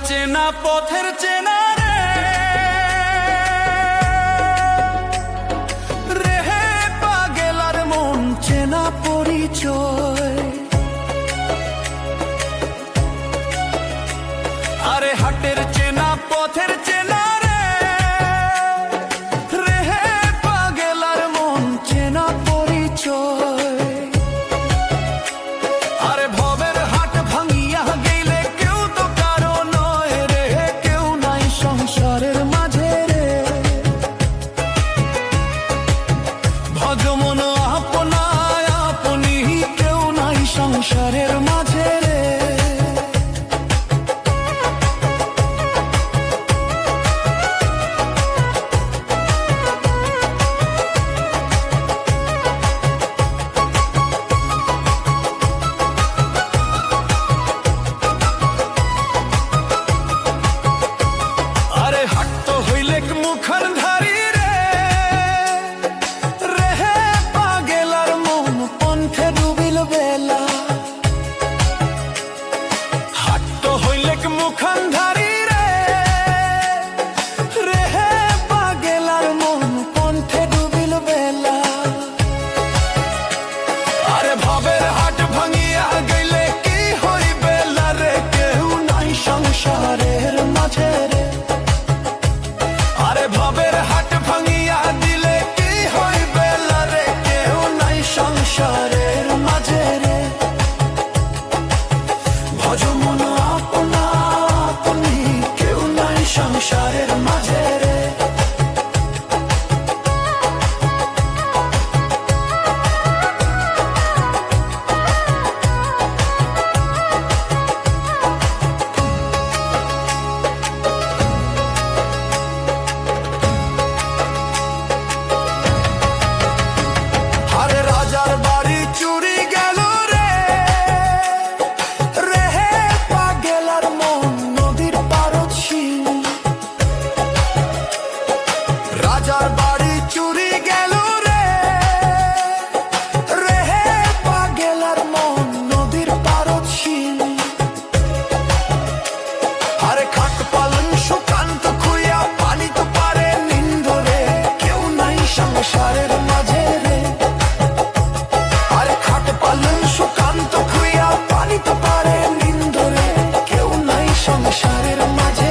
চেনা পথের চেনা রে রেহে পাগেলার মন চেনা পরিচয়। আরে হাটের চেনা পথের চেনা রে রেহে পাগেলার মন চেনা পরিচয়। আরে ভবের হাট ভাঙিয়া গেলে কেউ তো কারো নয় রে, কেউ নাই সংসারের মাঝে রে। ভজমন আপনায় আপনি কেউ নাই সংসারের মাঝে রে। মুখান ধারি রে রেহে পাগেলার মন পন্থে ডুবিল বেলা। হাট হইলে মুখান ধারি রে রেহে পাগেলার মন পন্থে ডুবিল বেলা। আরে ভবের হাট ভাঙিয়া গেলে কি হইবে রে, কেউ নাই সংসারের মাঝে রে। আরে ভবের হাট ভাঙিয়া দিলে কি হইবে রে, কেউ নাই সংসারের মাঝে রে। ভজমন আপনা আপনি কেউ নাই সংসারের মাঝে রে। রাজার বাড়ি চুরি গেল রে রেহে পাগেলার মন নদীর পারদ শিল। রাজার বাড়ি চুরি গেল রে রেহে পাগেলার মন নদীর পারদ শিল। আরে খাট পালন সুকান্ত খুইয়া পানি তো পারে নিন্দ রে, কেউ নাই সংসারের মাঝে রে। সুকান্ত খুইয়া পানি তো পারে নিন্দরে, কেউ নাই সংসারের মাঝে।